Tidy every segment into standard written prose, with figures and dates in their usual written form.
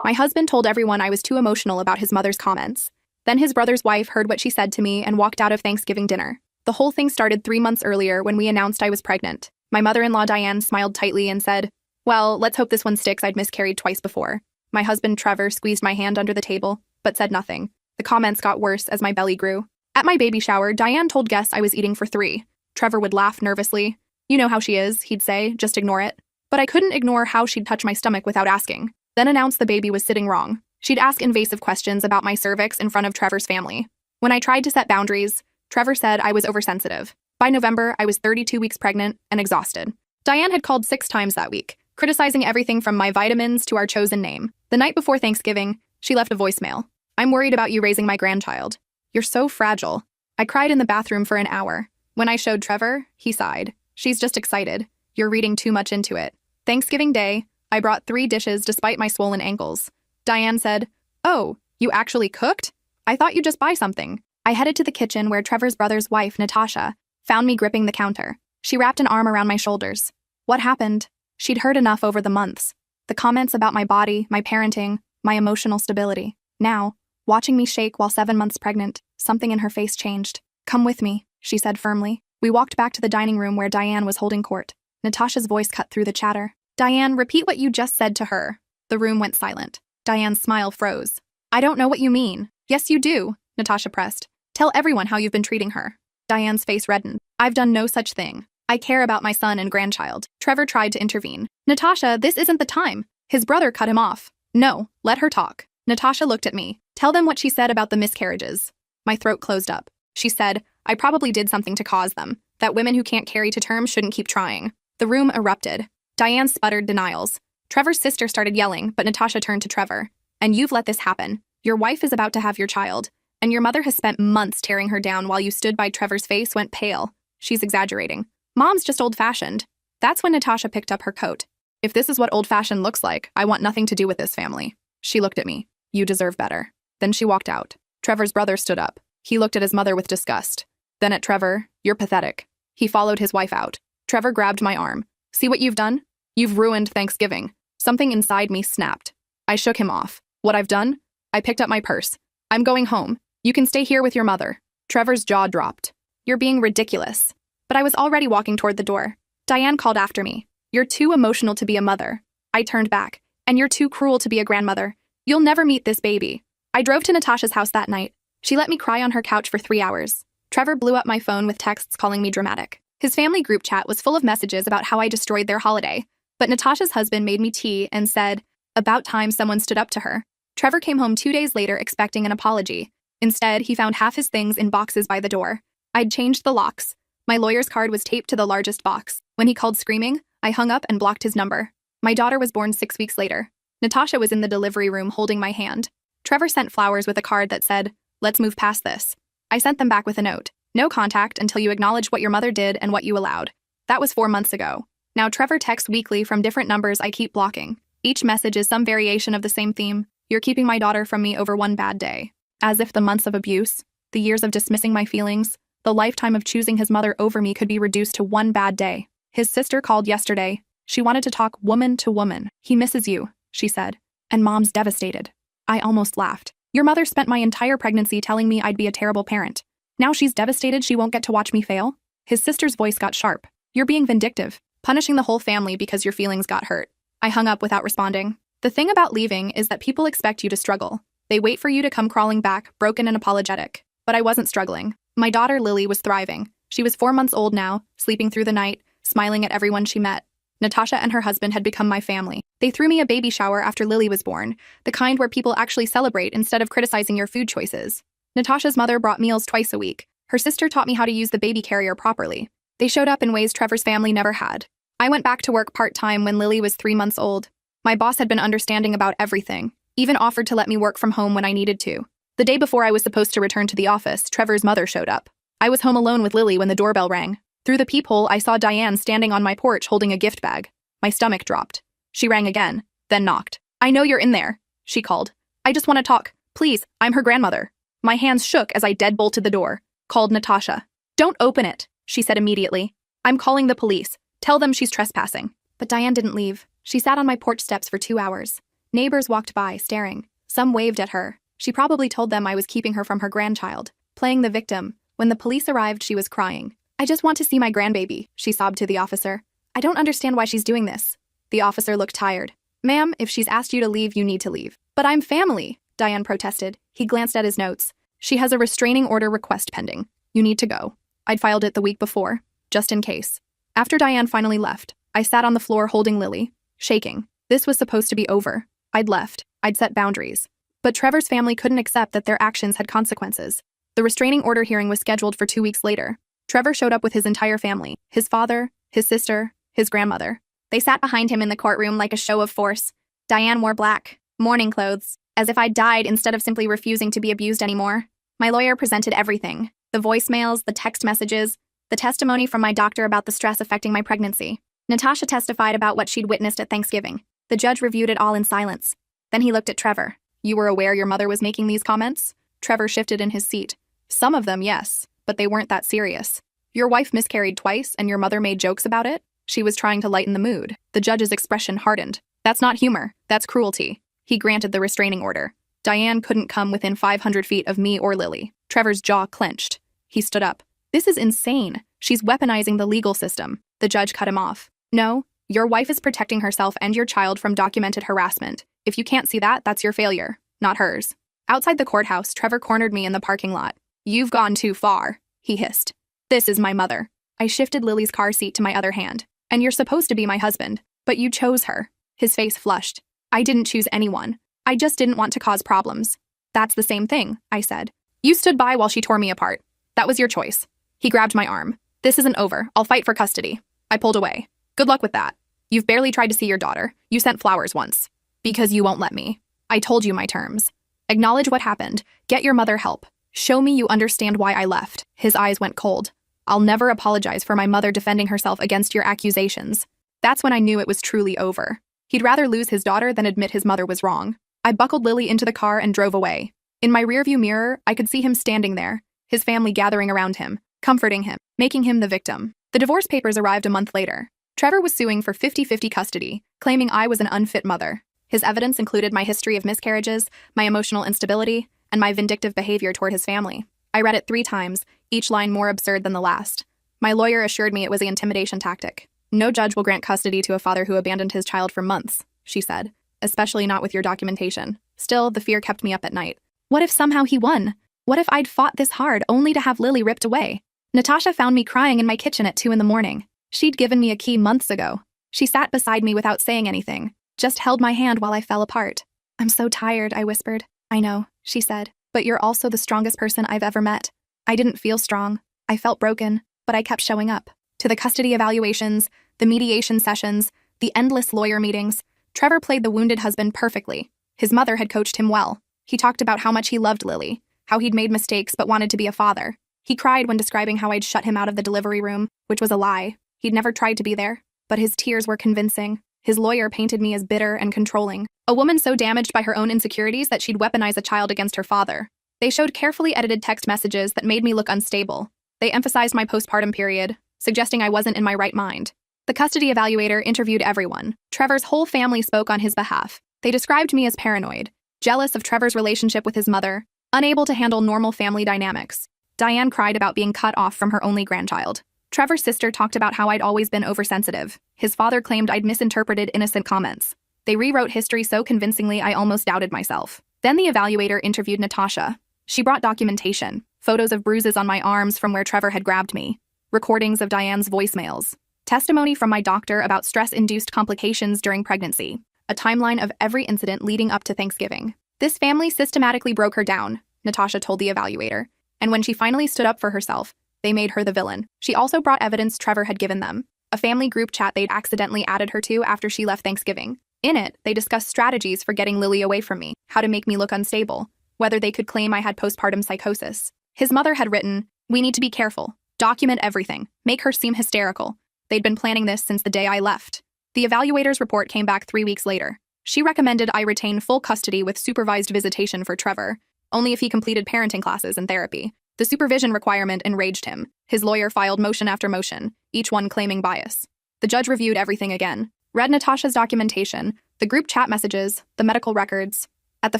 My husband told everyone I was too emotional about his mother's comments. Then his brother's wife heard what she said to me and walked out of Thanksgiving dinner. The whole thing started 3 months earlier when we announced I was pregnant. My mother-in-law Diane smiled tightly and said, "Well, let's hope this one sticks. I'd miscarried twice before." My husband Trevor squeezed my hand under the table, but said nothing. The comments got worse as my belly grew. At my baby shower, Diane told guests I was eating for 3. Trevor would laugh nervously. "You know how she is," he'd say, "just ignore it." But I couldn't ignore how she'd touch my stomach without asking. Then announce the baby was sitting wrong. She'd ask invasive questions about my cervix in front of Trevor's family. When I tried to set boundaries, Trevor said I was oversensitive. By November, I was 32 weeks pregnant and exhausted. Diane had called 6 times that week, criticizing everything from my vitamins to our chosen name. The night before Thanksgiving, she left a voicemail. "I'm worried about you raising my grandchild. You're so fragile." I cried in the bathroom for an hour. When I showed Trevor, he sighed. "She's just excited. You're reading too much into it." Thanksgiving Day, I brought 3 dishes despite my swollen ankles. Diane said, "Oh, you actually cooked? I thought you'd just buy something." I headed to the kitchen where Trevor's brother's wife, Natasha, found me gripping the counter. She wrapped an arm around my shoulders. What happened? She'd heard enough over the months. The comments about my body, my parenting, my emotional stability. Now, watching me shake while 7 months pregnant, something in her face changed. "Come with me," she said firmly. We walked back to the dining room where Diane was holding court. Natasha's voice cut through the chatter. "Diane, repeat what you just said to her." The room went silent. Diane's smile froze. "I don't know what you mean." "Yes, you do," Natasha pressed. "Tell everyone how you've been treating her." Diane's face reddened. "I've done no such thing. I care about my son and grandchild." Trevor tried to intervene. "Natasha, this isn't the time." His brother cut him off. "No, let her talk." Natasha looked at me. "Tell them what she said about the miscarriages." My throat closed up. She said, "I probably did something to cause them, that women who can't carry to term shouldn't keep trying." The room erupted. Diane sputtered denials. Trevor's sister started yelling, but Natasha turned to Trevor. "And you've let this happen. Your wife is about to have your child, and your mother has spent months tearing her down while you stood by." Trevor's face went pale. "She's exaggerating. Mom's just old-fashioned." That's when Natasha picked up her coat. "If this is what old-fashioned looks like, I want nothing to do with this family." She looked at me. "You deserve better." Then she walked out. Trevor's brother stood up. He looked at his mother with disgust. Then at Trevor. "You're pathetic." He followed his wife out. Trevor grabbed my arm. "See what you've done? You've ruined Thanksgiving." Something inside me snapped. I shook him off. "What I've done?" I picked up my purse. "I'm going home. You can stay here with your mother." Trevor's jaw dropped. "You're being ridiculous." But I was already walking toward the door. Diane called after me. "You're too emotional to be a mother." I turned back. "And you're too cruel to be a grandmother. You'll never meet this baby." I drove to Natasha's house that night. She let me cry on her couch for 3 hours. Trevor blew up my phone with texts calling me dramatic. His family group chat was full of messages about how I destroyed their holiday. But Natasha's husband made me tea and said, "About time someone stood up to her." Trevor came home 2 days later expecting an apology. Instead, he found half his things in boxes by the door. I'd changed the locks. My lawyer's card was taped to the largest box. When he called screaming, I hung up and blocked his number. My daughter was born 6 weeks later. Natasha was in the delivery room holding my hand. Trevor sent flowers with a card that said, "Let's move past this." I sent them back with a note. "No contact until you acknowledge what your mother did and what you allowed." That was 4 months ago. Now Trevor texts weekly from different numbers I keep blocking. Each message is some variation of the same theme. "You're keeping my daughter from me over one bad day." As if the months of abuse, the years of dismissing my feelings, the lifetime of choosing his mother over me could be reduced to one bad day. His sister called yesterday. She wanted to talk woman to woman. "He misses you," she said. "And Mom's devastated." I almost laughed. "Your mother spent my entire pregnancy telling me I'd be a terrible parent. Now she's devastated she won't get to watch me fail?" His sister's voice got sharp. "You're being vindictive, punishing the whole family because your feelings got hurt." I hung up without responding. The thing about leaving is that people expect you to struggle. They wait for you to come crawling back, broken and apologetic. But I wasn't struggling. My daughter Lily was thriving. She was 4 months old now, sleeping through the night, smiling at everyone she met. Natasha and her husband had become my family. They threw me a baby shower after Lily was born, the kind where people actually celebrate instead of criticizing your food choices. Natasha's mother brought meals twice a week. Her sister taught me how to use the baby carrier properly. They showed up in ways Trevor's family never had. I went back to work part-time when Lily was 3 months old. My boss had been understanding about everything, even offered to let me work from home when I needed to. The day before I was supposed to return to the office, Trevor's mother showed up. I was home alone with Lily when the doorbell rang. Through the peephole, I saw Diane standing on my porch holding a gift bag. My stomach dropped. She rang again, then knocked. "I know you're in there," she called. "I just want to talk. Please, I'm her grandmother." My hands shook as I deadbolted the door. Called Natasha. "Don't open it," she said immediately. "I'm calling the police. Tell them she's trespassing." But Diane didn't leave. She sat on my porch steps for 2 hours. Neighbors walked by, staring. Some waved at her. She probably told them I was keeping her from her grandchild. Playing the victim. When the police arrived, she was crying. "I just want to see my grandbaby," she sobbed to the officer. "I don't understand why she's doing this." The officer looked tired. "Ma'am, if she's asked you to leave, you need to leave." "But I'm family," Diane protested. He glanced at his notes. "She has a restraining order request pending. You need to go." I'd filed it the week before, just in case. After Diane finally left, I sat on the floor holding Lily, shaking. This was supposed to be over. I'd left. I'd set boundaries. But Trevor's family couldn't accept that their actions had consequences. The restraining order hearing was scheduled for 2 weeks later. Trevor showed up with his entire family, his father, his sister, his grandmother. They sat behind him in the courtroom like a show of force. Diane wore black, mourning clothes, as if I'd died instead of simply refusing to be abused anymore. My lawyer presented everything: the voicemails, the text messages, the testimony from my doctor about the stress affecting my pregnancy. Natasha testified about what she'd witnessed at Thanksgiving. The judge reviewed it all in silence. Then he looked at Trevor. "You were aware your mother was making these comments?" Trevor shifted in his seat. "Some of them, yes, but they weren't that serious. Your wife miscarried twice and your mother made jokes about it?" She was trying to lighten the mood. The judge's expression hardened. "That's not humor. That's cruelty." He granted the restraining order. Diane couldn't come within 500 feet of me or Lily. Trevor's jaw clenched. He stood up. "This is insane. She's weaponizing the legal system." The judge cut him off. "No, your wife is protecting herself and your child from documented harassment. If you can't see that, that's your failure, not hers." Outside the courthouse, Trevor cornered me in the parking lot. "You've gone too far," he hissed. "This is my mother." I shifted Lily's car seat to my other hand. "And you're supposed to be my husband, but you chose her." His face flushed. "I didn't choose anyone. I just didn't want to cause problems." "That's the same thing," I said. "You stood by while she tore me apart. That was your choice." He grabbed my arm. "This isn't over. I'll fight for custody." I pulled away. "Good luck with that. You've barely tried to see your daughter. You sent flowers once. Because you won't let me. I told you my terms. Acknowledge what happened. Get your mother help. Show me you understand why I left." His eyes went cold. "I'll never apologize for my mother defending herself against your accusations." That's when I knew it was truly over. He'd rather lose his daughter than admit his mother was wrong. I buckled Lily into the car and drove away. In my rearview mirror, I could see him standing there, his family gathering around him, comforting him, making him the victim. The divorce papers arrived a month later. Trevor was suing for 50-50 custody, claiming I was an unfit mother. His evidence included my history of miscarriages, my emotional instability, and my vindictive behavior toward his family. I read it 3 times, each line more absurd than the last. My lawyer assured me it was an intimidation tactic. "No judge will grant custody to a father who abandoned his child for months," she said, "especially not with your documentation." Still, the fear kept me up at night. What if somehow he won? What if I'd fought this hard only to have Lily ripped away? Natasha found me crying in my kitchen at 2 a.m. She'd given me a key months ago. She sat beside me without saying anything, just held my hand while I fell apart. "I'm so tired," I whispered. "I know," she said, "but you're also the strongest person I've ever met." I didn't feel strong. I felt broken, but I kept showing up. To the custody evaluations, the mediation sessions, the endless lawyer meetings, Trevor played the wounded husband perfectly. His mother had coached him well. He talked about how much he loved Lily, how he'd made mistakes but wanted to be a father. He cried when describing how I'd shut him out of the delivery room, which was a lie. He'd never tried to be there, but his tears were convincing. His lawyer painted me as bitter and controlling, a woman so damaged by her own insecurities that she'd weaponize a child against her father. They showed carefully edited text messages that made me look unstable. They emphasized my postpartum period, suggesting I wasn't in my right mind. The custody evaluator interviewed everyone. Trevor's whole family spoke on his behalf. They described me as paranoid, jealous of Trevor's relationship with his mother, unable to handle normal family dynamics. Diane cried about being cut off from her only grandchild. Trevor's sister talked about how I'd always been oversensitive. His father claimed I'd misinterpreted innocent comments. They rewrote history so convincingly I almost doubted myself. Then the evaluator interviewed Natasha. She brought documentation, photos of bruises on my arms from where Trevor had grabbed me, recordings of Diane's voicemails, testimony from my doctor about stress-induced complications during pregnancy, a timeline of every incident leading up to Thanksgiving. This family systematically broke her down, Natasha told the evaluator, and when she finally stood up for herself, they made her the villain. She also brought evidence Trevor had given them, a family group chat they'd accidentally added her to after she left Thanksgiving. In it, they discussed strategies for getting Lily away from me, how to make me look unstable, whether they could claim I had postpartum psychosis. His mother had written, "We need to be careful. Document everything. Make her seem hysterical." They'd been planning this since the day I left. The evaluator's report came back 3 weeks later. She recommended I retain full custody with supervised visitation for Trevor, only if he completed parenting classes and therapy. The supervision requirement enraged him. His lawyer filed motion after motion, each one claiming bias. The judge reviewed everything again, read Natasha's documentation, The group chat messages, the medical records. At the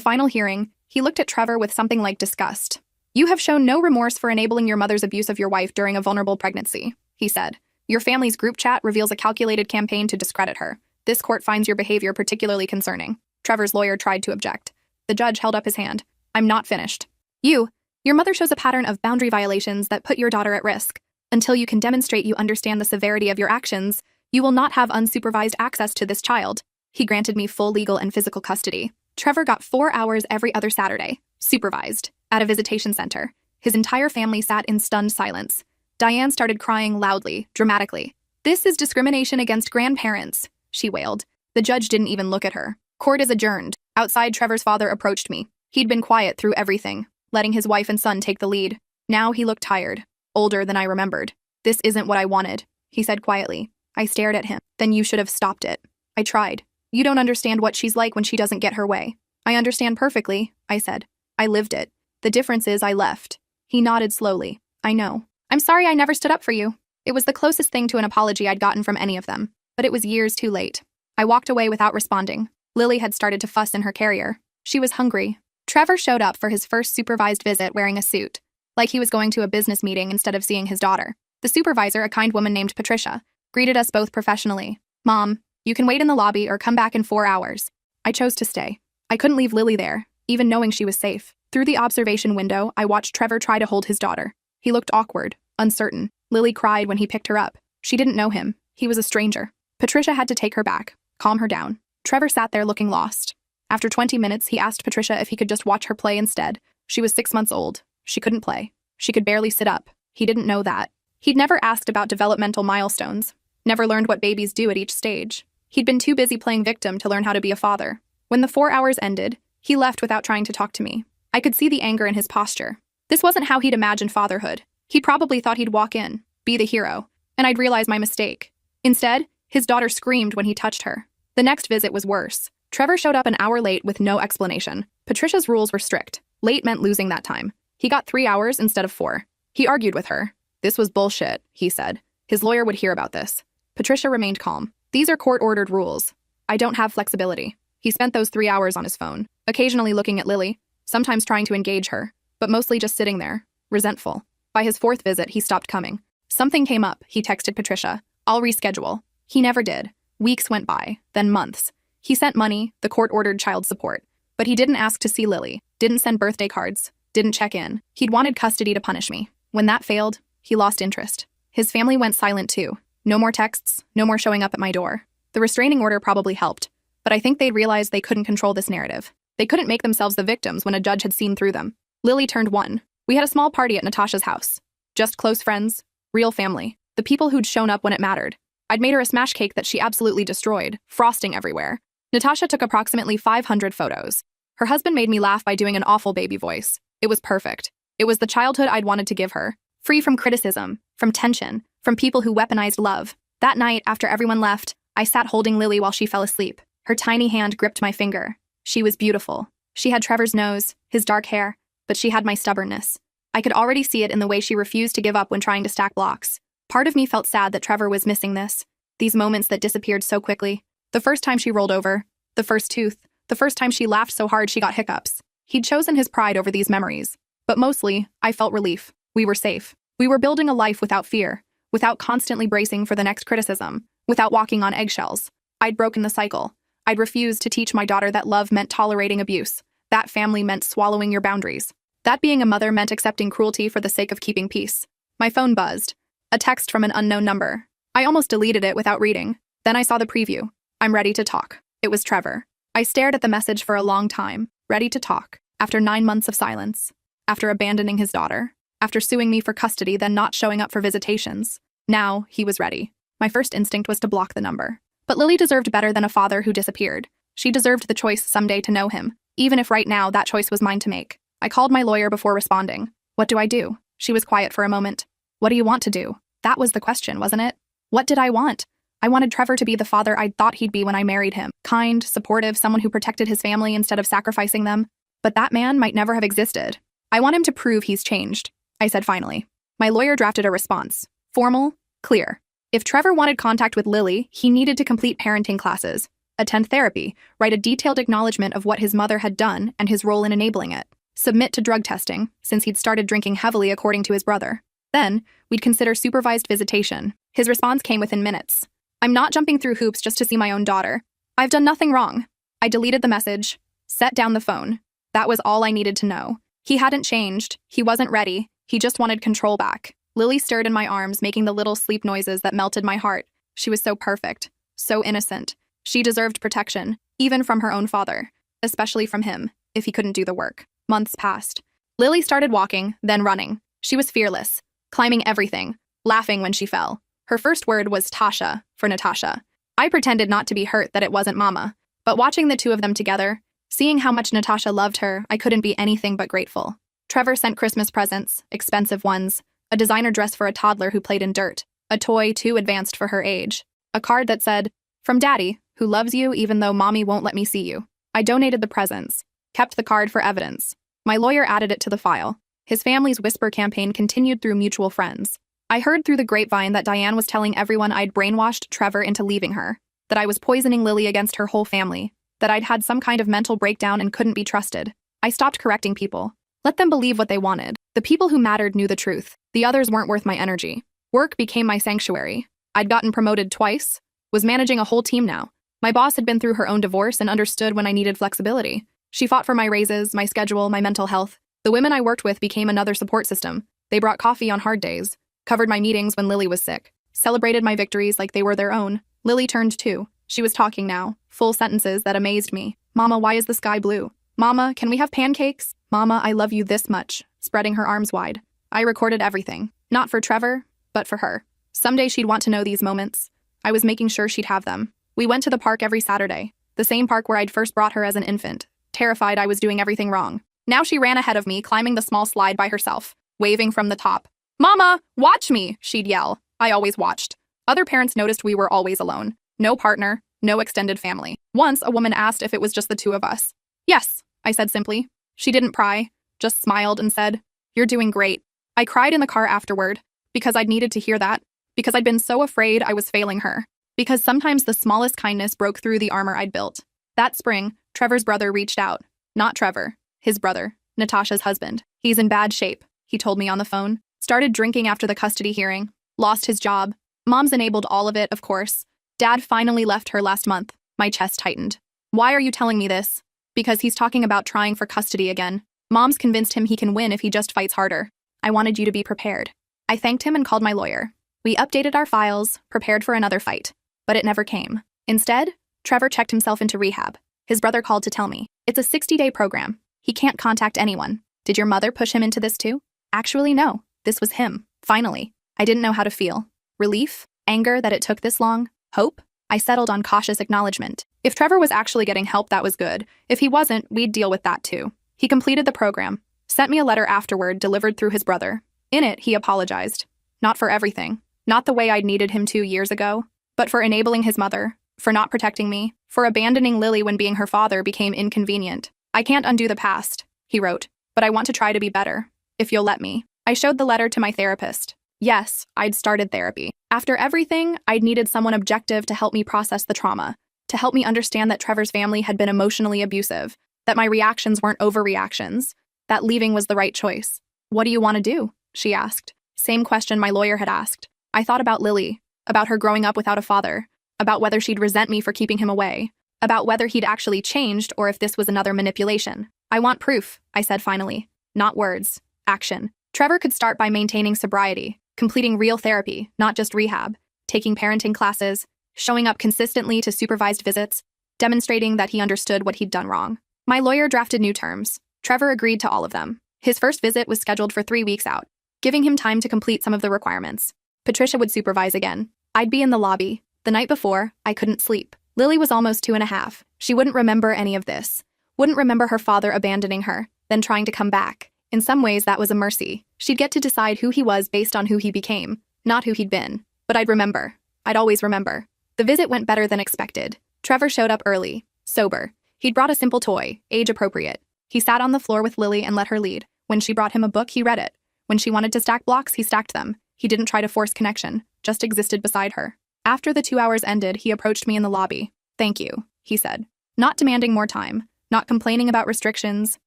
final hearing, he looked at Trevor with something like disgust. "You have shown no remorse for enabling your mother's abuse of your wife during a vulnerable pregnancy," he said. "Your family's group chat reveals a calculated campaign to discredit her. This court finds your behavior particularly concerning." Trevor's lawyer tried to object. The judge held up his hand. "I'm not finished. Your mother shows a pattern of boundary violations that put your daughter at risk. Until you can demonstrate you understand the severity of your actions, you will not have unsupervised access to this child." He granted me full legal and physical custody. Trevor got 4 hours every other Saturday, supervised, at a visitation center. His entire family sat in stunned silence. Diane started crying loudly, dramatically. "This is discrimination against grandparents," she wailed. The judge didn't even look at her. Court is adjourned. Outside, Trevor's father approached me. He'd been quiet through everything, letting his wife and son take the lead. Now he looked tired, older than I remembered. "This isn't what I wanted," he said quietly. I stared at him. "Then you should have stopped it." I tried. "You don't understand what she's like when she doesn't get her way." "I understand perfectly," I said. "I lived it. The difference is I left." He nodded slowly. "I know. I'm sorry I never stood up for you." It was the closest thing to an apology I'd gotten from any of them, but it was years too late. I walked away without responding. Lily had started to fuss in her carrier. She was hungry. Trevor showed up for his first supervised visit wearing a suit, like he was going to a business meeting instead of seeing his daughter. The supervisor, a kind woman named Patricia, greeted us both professionally. "Mom, you can wait in the lobby or come back in 4 hours." I chose to stay. I couldn't leave Lily there, even knowing she was safe. Through the observation window, I watched Trevor try to hold his daughter. He looked awkward, uncertain. Lily cried when he picked her up. She didn't know him. He was a stranger. Patricia had to take her back, calm her down. Trevor sat there looking lost. After 20 minutes, he asked Patricia if he could just watch her play instead. She was 6 months old. She couldn't play. She could barely sit up. He didn't know that. He'd never asked about developmental milestones, never learned what babies do at each stage. He'd been too busy playing victim to learn how to be a father. When the 4 hours ended, he left without trying to talk to me. I could see the anger in his posture. This wasn't how he'd imagined fatherhood. He probably thought he'd walk in, be the hero, and I'd realize my mistake. Instead, his daughter screamed when he touched her. The next visit was worse. Trevor showed up an hour late with no explanation. Patricia's rules were strict. Late meant losing that time. He got 3 hours instead of 4. He argued with her. "This was bullshit," he said. His lawyer would hear about this. Patricia remained calm. "These are court-ordered rules. I don't have flexibility." He spent those 3 hours on his phone, occasionally looking at Lily, sometimes trying to engage her, but mostly just sitting there, resentful. By his 4th visit, he stopped coming. "Something came up," he texted Patricia. "I'll reschedule." He never did. Weeks went by, then months. He sent money, the court-ordered child support, but he didn't ask to see Lily, didn't send birthday cards, didn't check in. He'd wanted custody to punish me. When that failed, he lost interest. His family went silent too. No more texts, no more showing up at my door. The restraining order probably helped, but I think they realized they couldn't control this narrative. They couldn't make themselves the victims when a judge had seen through them. Lily turned 1. We had a small party at Natasha's house. Just close friends, real family, the people who'd shown up when it mattered. I'd made her a smash cake that she absolutely destroyed, frosting everywhere. Natasha took approximately 500 photos. Her husband made me laugh by doing an awful baby voice. It was perfect. It was the childhood I'd wanted to give her. Free from criticism, from tension, from people who weaponized love. That night, after everyone left, I sat holding Lily while she fell asleep. Her tiny hand gripped my finger. She was beautiful. She had Trevor's nose, his dark hair, but she had my stubbornness. I could already see it in the way she refused to give up when trying to stack blocks. Part of me felt sad that Trevor was missing this. These moments that disappeared so quickly. The first time she rolled over, the first tooth, the first time she laughed so hard she got hiccups. He'd chosen his pride over these memories. But mostly, I felt relief. We were safe. We were building a life without fear, without constantly bracing for the next criticism, without walking on eggshells. I'd broken the cycle. I'd refused to teach my daughter that love meant tolerating abuse, that family meant swallowing your boundaries, that being a mother meant accepting cruelty for the sake of keeping peace. My phone buzzed. A text from an unknown number. I almost deleted it without reading. Then I saw the preview. "I'm ready to talk." It was Trevor. I stared at the message for a long time, ready to talk, after 9 months of silence, after abandoning his daughter, after suing me for custody then not showing up for visitations. Now, he was ready. My first instinct was to block the number. But Lily deserved better than a father who disappeared. She deserved the choice someday to know him, even if right now that choice was mine to make. I called my lawyer before responding. "What do I do?" She was quiet for a moment. "What do you want to do?" That was the question, wasn't it? What did I want? I wanted Trevor to be the father I'd thought he'd be when I married him. Kind, supportive, someone who protected his family instead of sacrificing them. But that man might never have existed. "I want him to prove he's changed," I said finally. My lawyer drafted a response. Formal, clear. If Trevor wanted contact with Lily, he needed to complete parenting classes. Attend therapy. Write a detailed acknowledgement of what his mother had done and his role in enabling it. Submit to drug testing, since he'd started drinking heavily according to his brother. Then, we'd consider supervised visitation. His response came within minutes. I'm not jumping through hoops just to see my own daughter. I've done nothing wrong. I deleted the message, set down the phone. That was all I needed to know. He hadn't changed. He wasn't ready. He just wanted control back. Lily stirred in my arms, making the little sleep noises that melted my heart. She was so perfect, so innocent. She deserved protection, even from her own father, especially from him, if he couldn't do the work. Months passed. Lily started walking, then running. She was fearless, climbing everything, laughing when she fell. Her first word was Tasha, for Natasha. I pretended not to be hurt that it wasn't Mama, but watching the two of them together, seeing how much Natasha loved her, I couldn't be anything but grateful. Trevor sent Christmas presents, expensive ones, a designer dress for a toddler who played in dirt, a toy too advanced for her age, a card that said, "From Daddy, who loves you even though Mommy won't let me see you." I donated the presents, kept the card for evidence. My lawyer added it to the file. His family's whisper campaign continued through mutual friends. I heard through the grapevine that Diane was telling everyone I'd brainwashed Trevor into leaving her, that I was poisoning Lily against her whole family, that I'd had some kind of mental breakdown and couldn't be trusted. I stopped correcting people. Let them believe what they wanted. The people who mattered knew the truth. The others weren't worth my energy. Work became my sanctuary. I'd gotten promoted twice, was managing a whole team now. My boss had been through her own divorce and understood when I needed flexibility. She fought for my raises, my schedule, my mental health. The women I worked with became another support system. They brought coffee on hard days, covered my meetings when Lily was sick, celebrated my victories like they were their own. Lily turned too. She was talking now, full sentences that amazed me. "Mama, why is the sky blue? Mama, can we have pancakes? Mama, I love you this much," spreading her arms wide. I recorded everything, not for Trevor, but for her. Someday she'd want to know these moments. I was making sure she'd have them. We went to the park every Saturday, the same park where I'd first brought her as an infant, terrified I was doing everything wrong. Now she ran ahead of me, climbing the small slide by herself, waving from the top. "Mama, watch me," she'd yell. I always watched. Other parents noticed we were always alone. No partner, no extended family. Once, a woman asked if it was just the two of us. "Yes," I said simply. She didn't pry, just smiled and said, "You're doing great." I cried in the car afterward, because I'd needed to hear that, because I'd been so afraid I was failing her, because sometimes the smallest kindness broke through the armor I'd built. That spring, Trevor's brother reached out. Not Trevor, his brother, Natasha's husband. "He's in bad shape," he told me on the phone. "Started drinking after the custody hearing, lost his job. Mom's enabled all of it, of course. Dad finally left her last month." My chest tightened. "Why are you telling me this?" "Because he's talking about trying for custody again. Mom's convinced him he can win if he just fights harder. I wanted you to be prepared." I thanked him and called my lawyer. We updated our files, prepared for another fight. But it never came. Instead, Trevor checked himself into rehab. His brother called to tell me, "It's a 60-day program. He can't contact anyone." "Did your mother push him into this too?" "Actually, no. This was him. Finally." I didn't know how to feel. Relief? Anger that it took this long? Hope? I settled on cautious acknowledgement. If Trevor was actually getting help, that was good. If he wasn't, we'd deal with that too. He completed the program, sent me a letter afterward delivered through his brother. In it, he apologized. Not for everything. Not the way I'd needed him to years ago, but for enabling his mother, for not protecting me, for abandoning Lily when being her father became inconvenient. "I can't undo the past," he wrote, "but I want to try to be better, if you'll let me." I showed the letter to my therapist. Yes, I'd started therapy. After everything, I'd needed someone objective to help me process the trauma, to help me understand that Trevor's family had been emotionally abusive, that my reactions weren't overreactions, that leaving was the right choice. "What do you want to do?" she asked. Same question my lawyer had asked. I thought about Lily, about her growing up without a father, about whether she'd resent me for keeping him away, about whether he'd actually changed or if this was another manipulation. "I want proof," I said finally. Not words, action. Trevor could start by maintaining sobriety, completing real therapy, not just rehab, taking parenting classes, showing up consistently to supervised visits, demonstrating that he understood what he'd done wrong. My lawyer drafted new terms. Trevor agreed to all of them. His first visit was scheduled for 3 weeks out, giving him time to complete some of the requirements. Patricia would supervise again. I'd be in the lobby. The night before, I couldn't sleep. Lily was almost 2.5. She wouldn't remember any of this. Wouldn't remember her father abandoning her, then trying to come back. In some ways, that was a mercy. She'd get to decide who he was based on who he became, not who he'd been. But I'd remember. I'd always remember. The visit went better than expected. Trevor showed up early, sober. He'd brought a simple toy, age-appropriate. He sat on the floor with Lily and let her lead. When she brought him a book, he read it. When she wanted to stack blocks, he stacked them. He didn't try to force connection, just existed beside her. After the 2 hours ended, he approached me in the lobby. "Thank you," he said. Not demanding more time, not complaining about restrictions,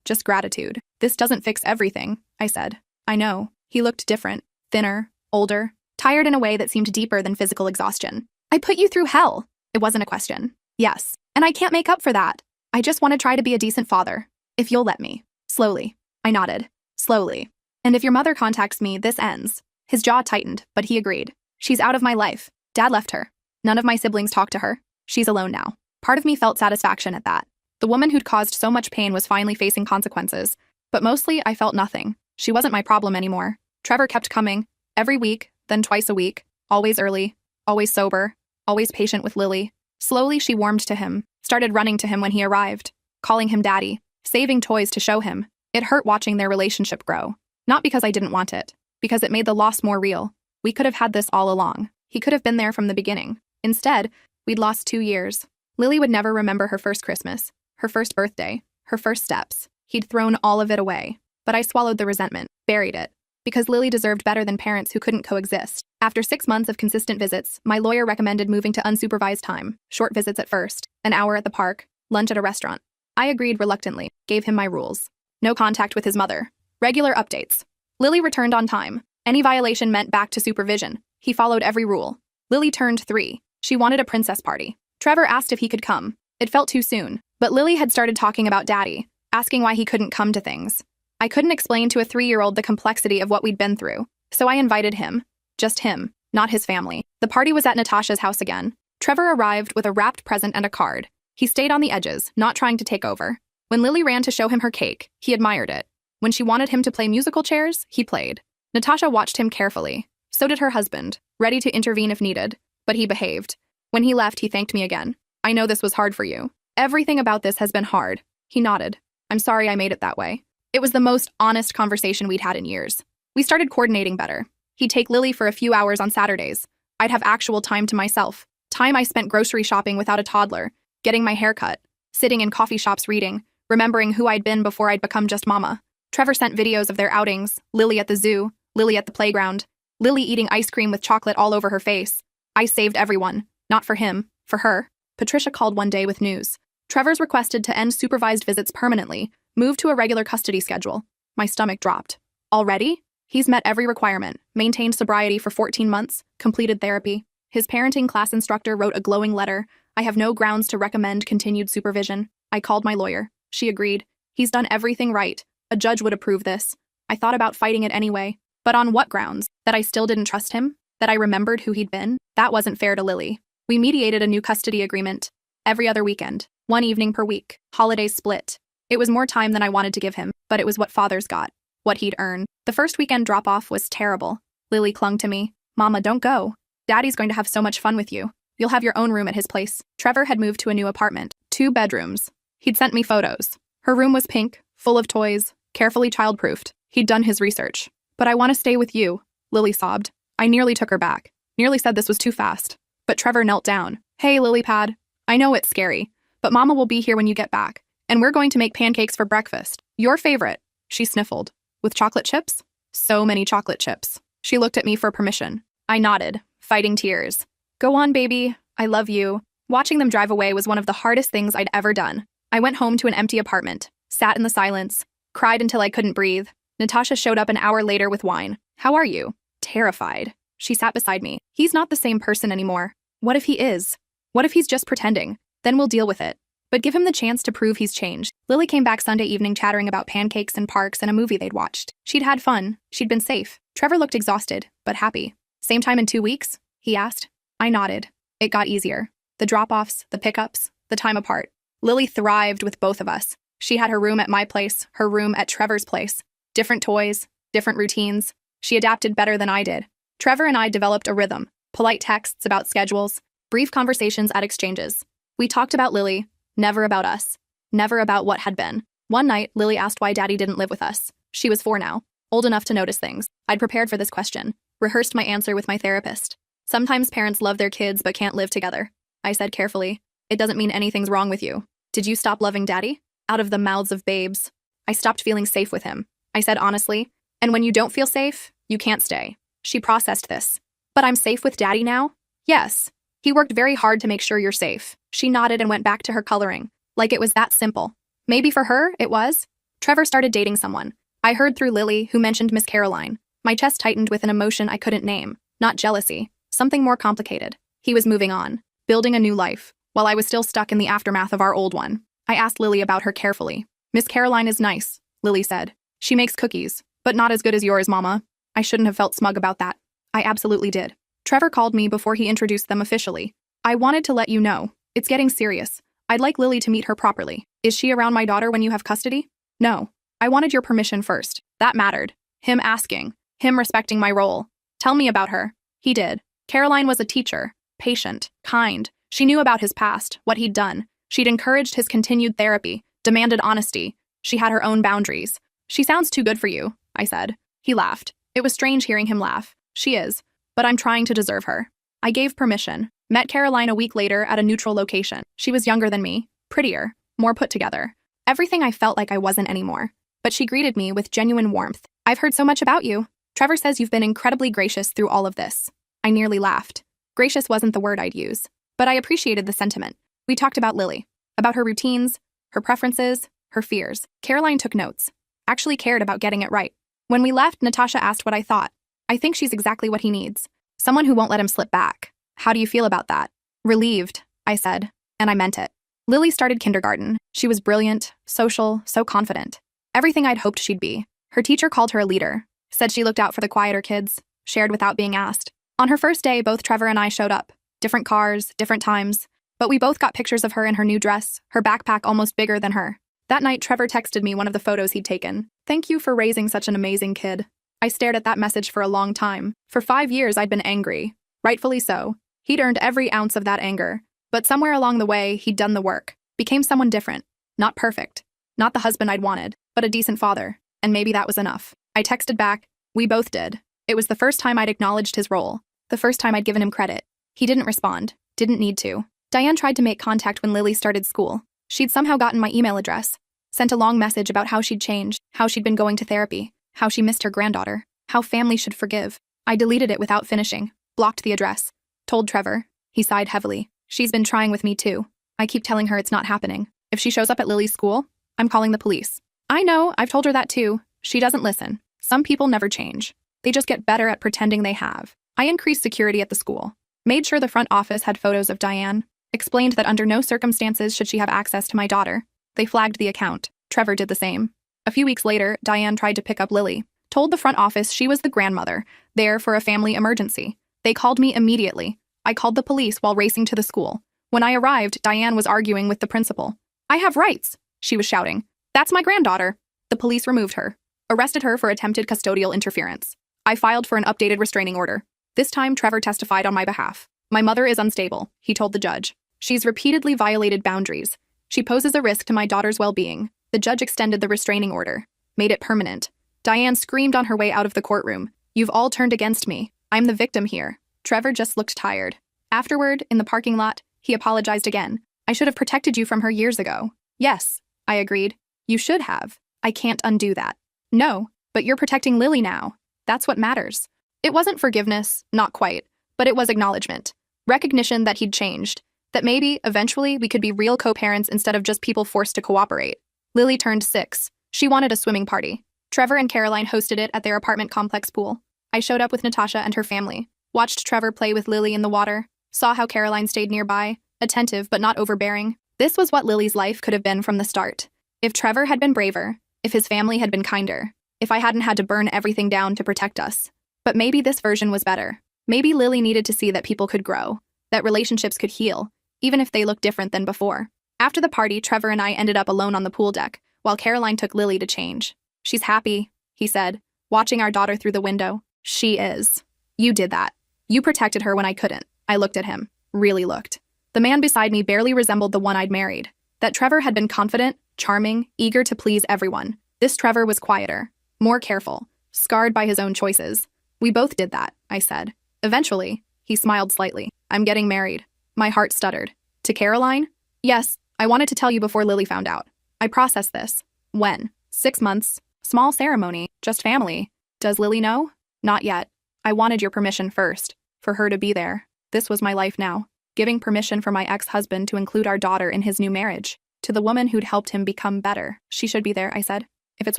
just gratitude. This doesn't fix everything, I said. I know. He looked different, thinner, older, tired in a way that seemed deeper than physical exhaustion. I put you through hell. It wasn't a question. Yes, and I can't make up for that. I just want to try to be a decent father. If you'll let me. Slowly. I nodded. Slowly. And if your mother contacts me, this ends. His jaw tightened, but he agreed. She's out of my life. Dad left her. None of my siblings talk to her. She's alone now. Part of me felt satisfaction at that. The woman who'd caused so much pain was finally facing consequences. But mostly, I felt nothing. She wasn't my problem anymore. Trevor kept coming. Every week, then twice a week. Always early. Always sober. Always patient with Lily. Slowly, she warmed to him. Started running to him when he arrived. Calling him daddy. Saving toys to show him. It hurt watching their relationship grow. Not because I didn't want it. Because it made the loss more real. We could have had this all along. He could have been there from the beginning. Instead, we'd lost 2 years. Lily would never remember her first Christmas, her first birthday, her first steps. He'd thrown all of it away. But I swallowed the resentment, buried it. Because Lily deserved better than parents who couldn't coexist. After 6 months of consistent visits, my lawyer recommended moving to unsupervised time. Short visits at first, an hour at the park, lunch at a restaurant. I agreed reluctantly, gave him my rules. No contact with his mother. Regular updates. Lily returned on time. Any violation meant back to supervision. He followed every rule. Lily turned 3. She wanted a princess party. Trevor asked if he could come. It felt too soon. But Lily had started talking about Daddy, asking why he couldn't come to things. I couldn't explain to a 3-year-old the complexity of what we'd been through. So I invited him. Just him, not his family. The party was at Natasha's house again. Trevor arrived with a wrapped present and a card. He stayed on the edges, not trying to take over. When Lily ran to show him her cake, he admired it. When she wanted him to play musical chairs, he played. Natasha watched him carefully. So did her husband, ready to intervene if needed. But he behaved. When he left, he thanked me again. I know this was hard for you. Everything about this has been hard. He nodded. I'm sorry I made it that way. It was the most honest conversation we'd had in years. We started coordinating better. He'd take Lily for a few hours on Saturdays. I'd have actual time to myself. Time I spent grocery shopping without a toddler, getting my hair cut, sitting in coffee shops reading, remembering who I'd been before I'd become just mama. Trevor sent videos of their outings, Lily at the zoo, Lily at the playground, Lily eating ice cream with chocolate all over her face. I saved everyone. Not for him, for her. Patricia called one day with news. Trevor's requested to end supervised visits permanently, move to a regular custody schedule. My stomach dropped. Already? He's met every requirement, maintained sobriety for 14 months, completed therapy. His parenting class instructor wrote a glowing letter. I have no grounds to recommend continued supervision. I called my lawyer. She agreed. He's done everything right. A judge would approve this. I thought about fighting it anyway. But on what grounds? That I still didn't trust him? That I remembered who he'd been? That wasn't fair to Lily. We mediated a new custody agreement. Every other weekend. 1 evening per week. Holidays split. It was more time than I wanted to give him, but it was what fathers got. What he'd earned. The first weekend drop-off was terrible. Lily clung to me. Mama, don't go. Daddy's going to have so much fun with you. You'll have your own room at his place. Trevor had moved to a new apartment. 2 bedrooms. He'd sent me photos. Her room was pink, full of toys, carefully child-proofed. He'd done his research. But I want to stay with you, Lily sobbed. I nearly took her back. Nearly said this was too fast. But Trevor knelt down. Hey, Lily Pad. I know it's scary, but Mama will be here when you get back. And we're going to make pancakes for breakfast. Your favorite. She sniffled. With chocolate chips? So many chocolate chips. She looked at me for permission. I nodded, fighting tears. Go on, baby. I love you. Watching them drive away was one of the hardest things I'd ever done. I went home to an empty apartment, sat in the silence, cried until I couldn't breathe. Natasha showed up an hour later with wine. How are you? Terrified. She sat beside me. He's not the same person anymore. What if he is? What if he's just pretending? Then we'll deal with it. But give him the chance to prove he's changed. Lily came back Sunday evening chattering about pancakes and parks and a movie they'd watched. She'd had fun. She'd been safe. Trevor looked exhausted, but happy. Same time in 2 weeks? He asked. I nodded. It got easier. The drop-offs, the pickups, the time apart. Lily thrived with both of us. She had her room at my place, her room at Trevor's place. Different toys, different routines. She adapted better than I did. Trevor and I developed a rhythm. Polite texts about schedules, brief conversations at exchanges. We talked about Lily, never about us. Never about what had been. One night, Lily asked why Daddy didn't live with us. She was 4 now, old enough to notice things. I'd prepared for this question, rehearsed my answer with my therapist. Sometimes parents love their kids but can't live together. I said carefully, it doesn't mean anything's wrong with you. Did you stop loving Daddy? Out of the mouths of babes. I stopped feeling safe with him. I said honestly, and when you don't feel safe, you can't stay. She processed this. But I'm safe with Daddy now? Yes. He worked very hard to make sure you're safe. She nodded and went back to her coloring. Like it was that simple. Maybe for her, it was. Trevor started dating someone. I heard through Lily, who mentioned Miss Caroline. My chest tightened with an emotion I couldn't name. Not jealousy. Something more complicated. He was moving on. Building a new life. While I was still stuck in the aftermath of our old one. I asked Lily about her carefully. Miss Caroline is nice, Lily said. She makes cookies, but not as good as yours, Mama. I shouldn't have felt smug about that. I absolutely did. Trevor called me before he introduced them officially. I wanted to let you know. It's getting serious. I'd like Lily to meet her properly. Is she around my daughter when you have custody? No. I wanted your permission first. That mattered. Him asking. Him respecting my role. Tell me about her. He did. Caroline was a teacher. Patient. Kind. She knew about his past, what he'd done. She'd encouraged his continued therapy, demanded honesty. She had her own boundaries. She sounds too good for you, I said. He laughed. It was strange hearing him laugh. She is. But I'm trying to deserve her. I gave permission. Met Caroline a week later at a neutral location. She was younger than me, prettier, more put together. Everything I felt like I wasn't anymore. But she greeted me with genuine warmth. I've heard so much about you. Trevor says you've been incredibly gracious through all of this. I nearly laughed. Gracious wasn't the word I'd use. But I appreciated the sentiment. We talked about Lily. About her routines, her preferences, her fears. Caroline took notes. Actually cared about getting it right. When we left, Natasha asked what I thought. I think she's exactly what he needs. Someone who won't let him slip back. How do you feel about that? Relieved, I said. And I meant it. Lily started kindergarten. She was brilliant, social, so confident. Everything I'd hoped she'd be. Her teacher called her a leader. Said she looked out for the quieter kids. Shared without being asked. On her first day, both Trevor and I showed up. Different cars, different times. But we both got pictures of her in her new dress, her backpack almost bigger than her. That night, Trevor texted me one of the photos he'd taken. Thank you for raising such an amazing kid. I stared at that message for a long time. For 5 years, I'd been angry. Rightfully so. He'd earned every ounce of that anger. But somewhere along the way, he'd done the work. Became someone different. Not perfect. Not the husband I'd wanted, but a decent father. And maybe that was enough. I texted back. We both did. It was the first time I'd acknowledged his role. The first time I'd given him credit. He didn't respond. Didn't need to. Diane tried to make contact when Lily started school. She'd somehow gotten my email address. Sent a long message about how she'd changed, how she'd been going to therapy, how she missed her granddaughter, how family should forgive. I deleted it without finishing. Blocked the address. Told Trevor. He sighed heavily. She's been trying with me too. I keep telling her it's not happening. If she shows up at Lily's school, I'm calling the police. I know, I've told her that too. She doesn't listen. Some people never change. They just get better at pretending they have. I increased security at the school. Made sure the front office had photos of Diane. Explained that under no circumstances should she have access to my daughter. They flagged the account. Trevor did the same. A few weeks later, Diane tried to pick up Lily. Told the front office she was the grandmother, there for a family emergency. They called me immediately. I called the police while racing to the school. When I arrived, Diane was arguing with the principal. I have rights, she was shouting. That's my granddaughter. The police removed her. Arrested her for attempted custodial interference. I filed for an updated restraining order. This time, Trevor testified on my behalf. My mother is unstable, he told the judge. She's repeatedly violated boundaries. She poses a risk to my daughter's well-being. The judge extended the restraining order. Made it permanent. Diane screamed on her way out of the courtroom. You've all turned against me. I'm the victim here. Trevor just looked tired. Afterward, in the parking lot, he apologized again. I should have protected you from her years ago. Yes, I agreed. You should have. I can't undo that. No, but you're protecting Lily now. That's what matters. It wasn't forgiveness, not quite, but it was acknowledgement. Recognition that he'd changed. That maybe, eventually, we could be real co-parents instead of just people forced to cooperate. Lily turned 6. She wanted a swimming party. Trevor and Caroline hosted it at their apartment complex pool. I showed up with Natasha and her family. Watched Trevor play with Lily in the water. Saw how Caroline stayed nearby, attentive but not overbearing. This was what Lily's life could have been from the start. If Trevor had been braver, if his family had been kinder, if I hadn't had to burn everything down to protect us. But maybe this version was better. Maybe Lily needed to see that people could grow, that relationships could heal, even if they looked different than before. After the party, Trevor and I ended up alone on the pool deck, while Caroline took Lily to change. She's happy, he said, watching our daughter through the window. She is. You did that. You protected her when I couldn't. I looked at him. Really looked. The man beside me barely resembled the one I'd married. That Trevor had been confident, charming, eager to please everyone. This Trevor was quieter, more careful, scarred by his own choices. We both did that, I said. Eventually, he smiled slightly. I'm getting married. My heart stuttered. To Caroline? Yes, I wanted to tell you before Lily found out. I processed this. When? 6 months. Small ceremony. Just family. Does Lily know? Not yet. I wanted your permission first. For her to be there. This was my life now. giving permission for my ex-husband to include our daughter in his new marriage. To the woman who'd helped him become better. She should be there, I said. If it's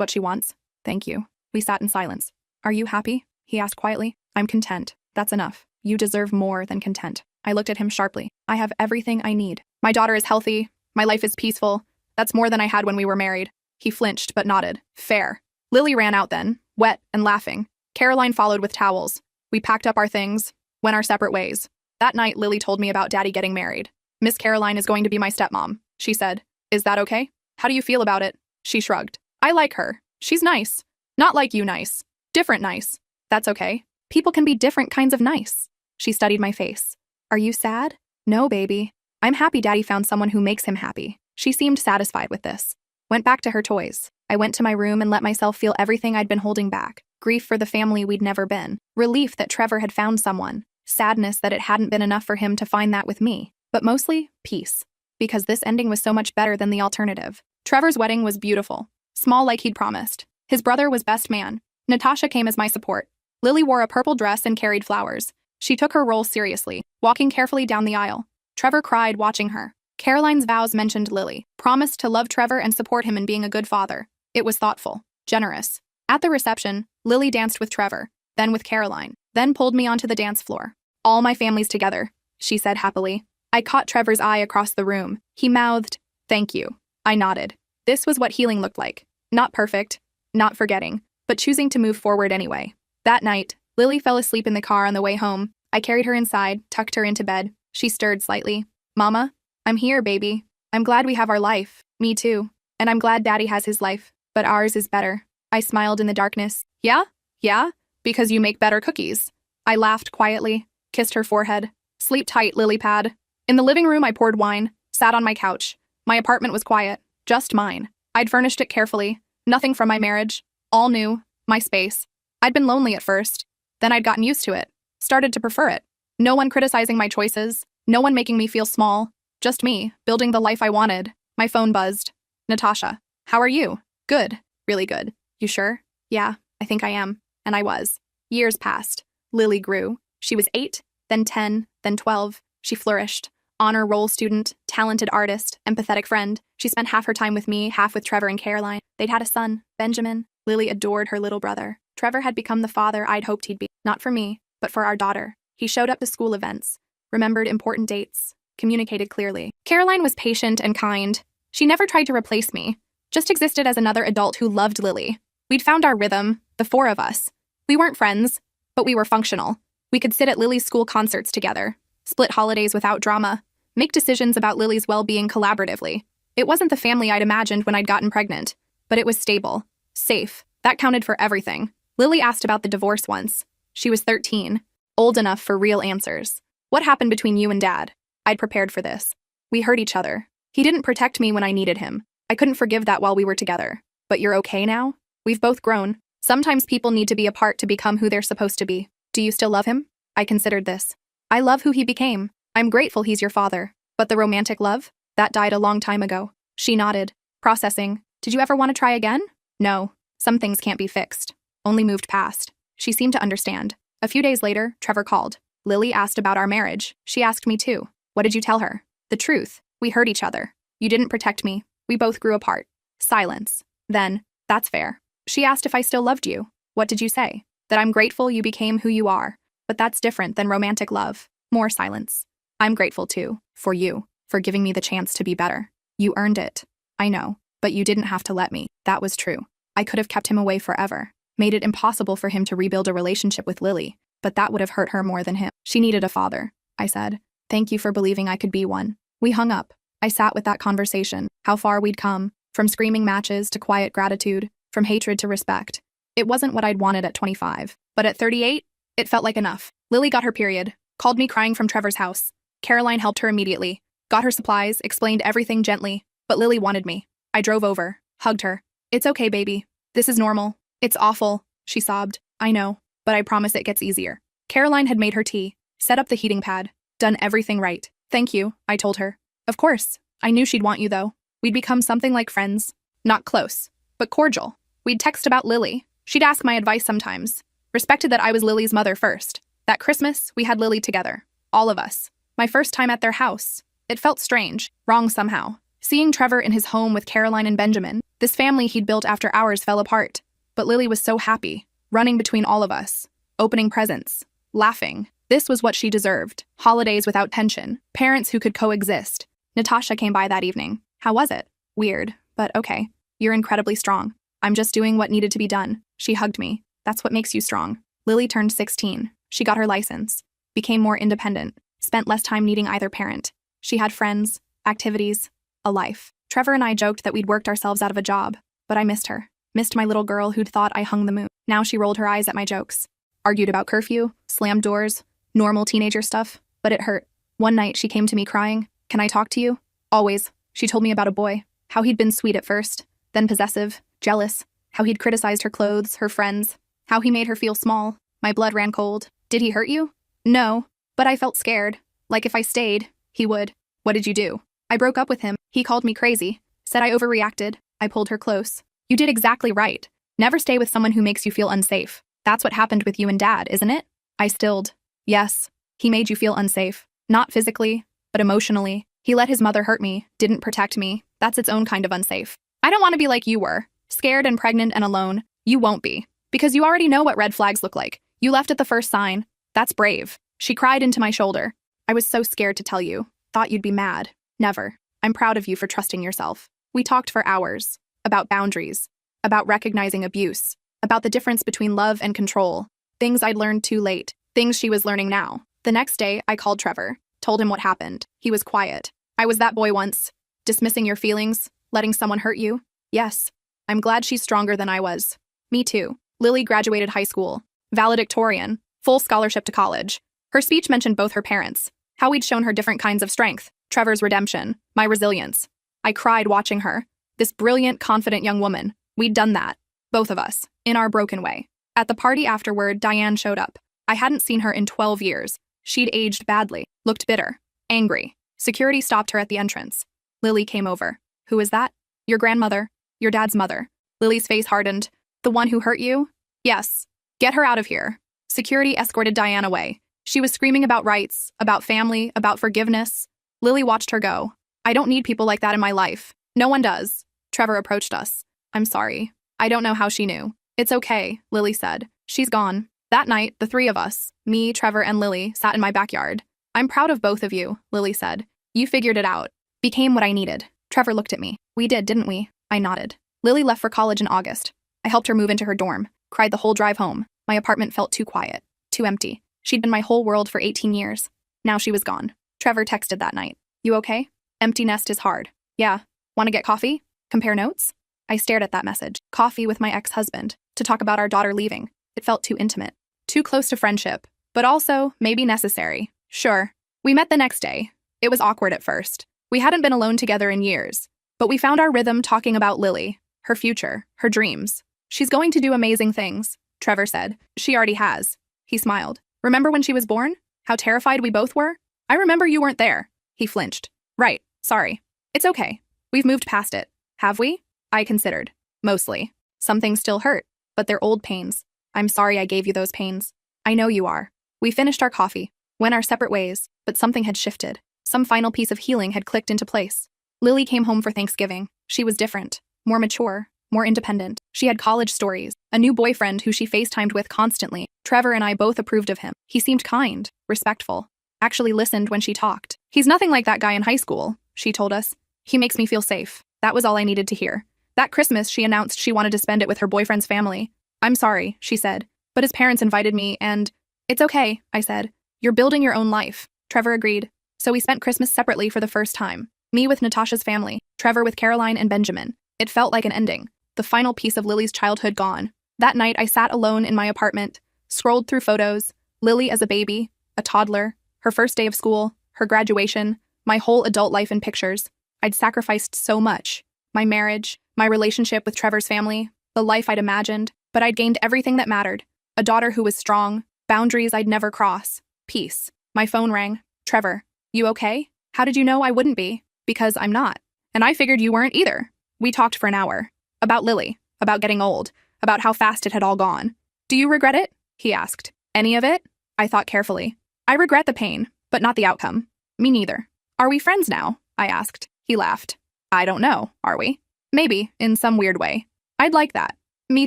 what she wants. Thank you. We sat in silence. Are you happy? He asked quietly. I'm content. That's enough. You deserve more than content. I looked at him sharply. I have everything I need. My daughter is healthy. My life is peaceful. That's more than I had when we were married. He flinched, but nodded. Fair. Lily ran out then, wet and laughing. Caroline followed with towels. We packed up our things, went our separate ways. That night, Lily told me about Daddy getting married. Miss Caroline is going to be my stepmom, she said. Is that okay? How do you feel about it? She shrugged. I like her. She's nice. Not like you nice. Different nice. That's okay. People can be different kinds of nice. She studied my face. Are you sad? No, baby. I'm happy Daddy found someone who makes him happy. She seemed satisfied with this. Went back to her toys. I went to my room and let myself feel everything I'd been holding back. Grief for the family we'd never been. Relief that Trevor had found someone. Sadness that it hadn't been enough for him to find that with me. But mostly, peace. Because this ending was so much better than the alternative. Trevor's wedding was beautiful. Small like he'd promised. His brother was best man. Natasha came as my support. Lily wore a purple dress and carried flowers. She took her role seriously, walking carefully down the aisle. Trevor cried watching her. Caroline's vows mentioned Lily. Promised to love Trevor and support him in being a good father. It was thoughtful. Generous. At the reception, Lily danced with Trevor. Then with Caroline. Then pulled me onto the dance floor. All my family's together, she said happily. I caught Trevor's eye across the room. He mouthed, thank you. I nodded. This was what healing looked like. Not perfect, not forgetting, but choosing to move forward anyway. That night, Lily fell asleep in the car on the way home. I carried her inside, tucked her into bed. She stirred slightly. Mama, I'm here, baby. I'm glad we have our life. Me too. And I'm glad Daddy has his life. But ours is better. I smiled in the darkness. Yeah? Yeah? Because you make better cookies. I laughed quietly, kissed her forehead. Sleep tight, lily pad. In the living room, I poured wine, sat on my couch. My apartment was quiet, just mine. I'd furnished it carefully. Nothing from my marriage. All new. My space. I'd been lonely at first. Then I'd gotten used to it. Started to prefer it. No one criticizing my choices. No one making me feel small. Just me, building the life I wanted. My phone buzzed. Natasha. How are you? Good. Really good. You sure? Yeah, I think I am. And I was. Years passed. Lily grew. She was 8, then 10, then 12. She flourished. Honor roll student, talented artist, empathetic friend. She spent half her time with me, half with Trevor and Caroline. They'd had a son, Benjamin. Lily adored her little brother. Trevor had become the father I'd hoped he'd be. Not for me, but for our daughter. He showed up to school events, remembered important dates, communicated clearly. Caroline was patient and kind. She never tried to replace me, just existed as another adult who loved Lily. We'd found our rhythm, the four of us. We weren't friends, but we were functional. We could sit at Lily's school concerts together, split holidays without drama, make decisions about Lily's well-being collaboratively. It wasn't the family I'd imagined when I'd gotten pregnant, but it was stable, safe. That counted for everything. Lily asked about the divorce once. She was 13, old enough for real answers. What happened between you and Dad? I'd prepared for this. We hurt each other. He didn't protect me when I needed him. I couldn't forgive that while we were together. But you're okay now? We've both grown. Sometimes people need to be apart to become who they're supposed to be. Do you still love him? I considered this. I love who he became. I'm grateful he's your father. But the romantic love? That died a long time ago. She nodded, processing. Did you ever want to try again? No. Some things can't be fixed. Only moved past. She seemed to understand. A few days later, Trevor called. Lily asked about our marriage. She asked me too. What did you tell her? The truth. We hurt each other. You didn't protect me. We both grew apart. Silence. Then, that's fair. She asked if I still loved you. What did you say? That I'm grateful you became who you are. But that's different than romantic love. More silence. I'm grateful too, for you, for giving me the chance to be better. You earned it. I know, but you didn't have to let me. That was true. I could have kept him away forever, made it impossible for him to rebuild a relationship with Lily, but that would have hurt her more than him. She needed a father, I said. Thank you for believing I could be one. We hung up. I sat with that conversation, how far we'd come, from screaming matches to quiet gratitude, from hatred to respect. It wasn't what I'd wanted at 25, but at 38, it felt like enough. Lily got her period, called me crying from Trevor's house. Caroline helped her immediately, got her supplies, explained everything gently, but Lily wanted me. I drove over, hugged her. It's okay, baby. This is normal. It's awful, she sobbed. I know, but I promise it gets easier. Caroline had made her tea, set up the heating pad, done everything right. Thank you, I told her. Of course. I knew she'd want you, though. We'd become something like friends. Not close, but cordial. We'd text about Lily. She'd ask my advice sometimes. Respected that I was Lily's mother first. That Christmas, we had Lily together. All of us. My first time at their house. It felt strange, wrong somehow. Seeing Trevor in his home with Caroline and Benjamin, this family he'd built after ours fell apart. But Lily was so happy, running between all of us, opening presents, laughing. This was what she deserved. Holidays without tension, parents who could coexist. Natasha came by that evening. How was it? Weird, but okay. You're incredibly strong. I'm just doing what needed to be done. She hugged me. That's what makes you strong. Lily turned 16. She got her license, became more independent, spent less time needing either parent. She had friends, activities, a life. Trevor and I joked that we'd worked ourselves out of a job, but I missed her. Missed my little girl who'd thought I hung the moon. Now she rolled her eyes at my jokes. Argued about curfew, slammed doors, normal teenager stuff, but it hurt. One night she came to me crying. Can I talk to you? Always. She told me about a boy, how he'd been sweet at first, then possessive, jealous, how he'd criticized her clothes, her friends, how he made her feel small. My blood ran cold. Did he hurt you? No, but I felt scared. Like if I stayed, he would. What did you do? I broke up with him. He called me crazy, said I overreacted. I pulled her close. You did exactly right. Never stay with someone who makes you feel unsafe. That's what happened with you and Dad, isn't it? I stilled. Yes. He made you feel unsafe. Not physically, but emotionally. He let his mother hurt me, didn't protect me. That's its own kind of unsafe. I don't want to be like you were. Scared and pregnant and alone. You won't be. Because you already know what red flags look like. You left at the first sign. That's brave. She cried into my shoulder. I was so scared to tell you. Thought you'd be mad. Never. I'm proud of you for trusting yourself. We talked for hours. About boundaries. About recognizing abuse. About the difference between love and control. Things I'd learned too late. Things she was learning now. The next day, I called Trevor. Told him what happened. He was quiet. I was that boy once. Dismissing your feelings. Letting someone hurt you. Yes. I'm glad she's stronger than I was. Me too. Lily graduated high school. Valedictorian. Full scholarship to college. Her speech mentioned both her parents. How we'd shown her different kinds of strength. Trevor's redemption. My resilience. I cried watching her. This brilliant, confident young woman. We'd done that. Both of us. In our broken way. At the party afterward, Diane showed up. I hadn't seen her in 12 years. She'd aged badly. Looked bitter. Angry. Security stopped her at the entrance. Lily came over. Who is that? Your grandmother. Your dad's mother. Lily's face hardened. The one who hurt you? Yes. Get her out of here. Security escorted Diane away. She was screaming about rights, about family, about forgiveness. Lily watched her go. I don't need people like that in my life. No one does. Trevor approached us. I'm sorry. I don't know how she knew. It's okay, Lily said. She's gone. That night, the three of us, me, Trevor, and Lily, sat in my backyard. I'm proud of both of you, Lily said. You figured it out. Became what I needed. Trevor looked at me. We did, didn't we? I nodded. Lily left for college in August. I helped her move into her dorm. Cried the whole drive home. My apartment felt too quiet. Too empty. She'd been my whole world for 18 years. Now she was gone. Trevor texted that night. You okay? Empty nest is hard. Yeah. Want to get coffee? Compare notes? I stared at that message. Coffee with my ex-husband. To talk about our daughter leaving. It felt too intimate. Too close to friendship. But also, maybe necessary. Sure. We met the next day. It was awkward at first. We hadn't been alone together in years. But we found our rhythm talking about Lily. Her future. Her dreams. She's going to do amazing things, Trevor said. She already has. He smiled. Remember when she was born? How terrified we both were? I remember you weren't there. He flinched. Right. Sorry. It's okay. We've moved past it. Have we? I considered. Mostly. Some things still hurt, but they're old pains. I'm sorry I gave you those pains. I know you are. We finished our coffee, went our separate ways, but something had shifted. Some final piece of healing had clicked into place. Lily came home for Thanksgiving. She was different, more mature, more independent. She had college stories, a new boyfriend who she FaceTimed with constantly. Trevor and I both approved of him. He seemed kind, respectful, actually listened when she talked. He's nothing like that guy in high school, she told us. He makes me feel safe. That was all I needed to hear. That Christmas, she announced she wanted to spend it with her boyfriend's family. I'm sorry, she said, but his parents invited me and... It's okay, I said. You're building your own life. Trevor agreed. So we spent Christmas separately for the first time. Me with Natasha's family, Trevor with Caroline and Benjamin. It felt like an ending. The final piece of Lily's childhood gone. That night, I sat alone in my apartment, scrolled through photos, Lily as a baby, a toddler, her first day of school, her graduation, my whole adult life in pictures. I'd sacrificed so much. My marriage, my relationship with Trevor's family, the life I'd imagined, but I'd gained everything that mattered. A daughter who was strong, boundaries I'd never cross, peace. My phone rang. Trevor, you okay? How did you know I wouldn't be? Because I'm not. And I figured you weren't either. We talked for an hour. About Lily, about getting old, about how fast it had all gone. Do you regret it? He asked. Any of it? I thought carefully. I regret the pain, but not the outcome. Me neither. Are we friends now? I asked. He laughed. I don't know, are we? Maybe, in some weird way. I'd like that. Me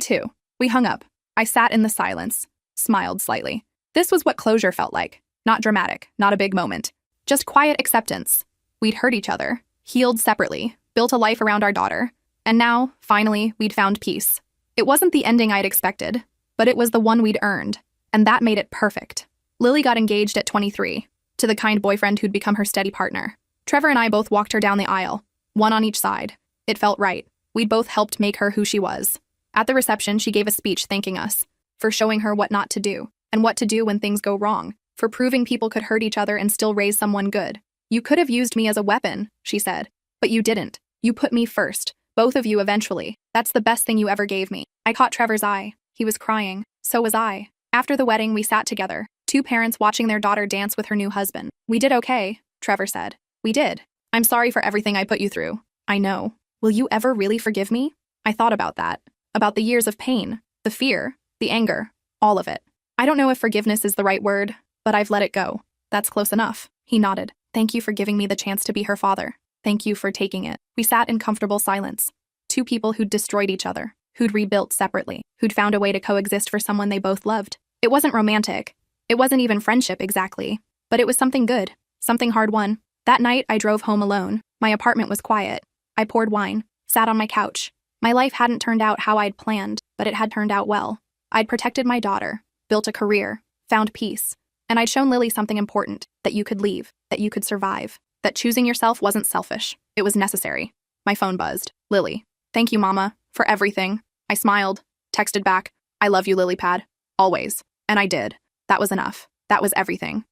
too. We hung up. I sat in the silence, smiled slightly. This was what closure felt like. Not dramatic, not a big moment. Just quiet acceptance. We'd hurt each other, healed separately, built a life around our daughter. And now, finally, we'd found peace. It wasn't the ending I'd expected, but it was the one we'd earned. And that made it perfect. Lily got engaged at 23, to the kind boyfriend who'd become her steady partner. Trevor and I both walked her down the aisle, one on each side. It felt right. We'd both helped make her who she was. At the reception, she gave a speech thanking us for showing her what not to do, and what to do when things go wrong, for proving people could hurt each other and still raise someone good. You could have used me as a weapon, she said, but you didn't. You put me first, both of you eventually. That's the best thing you ever gave me. I caught Trevor's eye. He was crying. So was I. After the wedding, we sat together, two parents watching their daughter dance with her new husband. We did okay, Trevor said. We did. I'm sorry for everything I put you through. I know. Will you ever really forgive me? I thought about that. About the years of pain, the fear, the anger, all of it. I don't know if forgiveness is the right word, but I've let it go. That's close enough. He nodded. Thank you for giving me the chance to be her father. Thank you for taking it. We sat in comfortable silence. Two people who'd destroyed each other, who'd rebuilt separately, who'd found a way to coexist for someone they both loved. It wasn't romantic. It wasn't even friendship exactly, but it was something good, something hard-won. That night, I drove home alone. My apartment was quiet. I poured wine, sat on my couch. My life hadn't turned out how I'd planned, but it had turned out well. I'd protected my daughter, built a career, found peace, and I'd shown Lily something important, that you could leave, that you could survive, that choosing yourself wasn't selfish. It was necessary. My phone buzzed. Lily. Thank you, Mama, for everything. I smiled, texted back, I love you, Lily Pad. Always. And I did. That was enough. That was everything.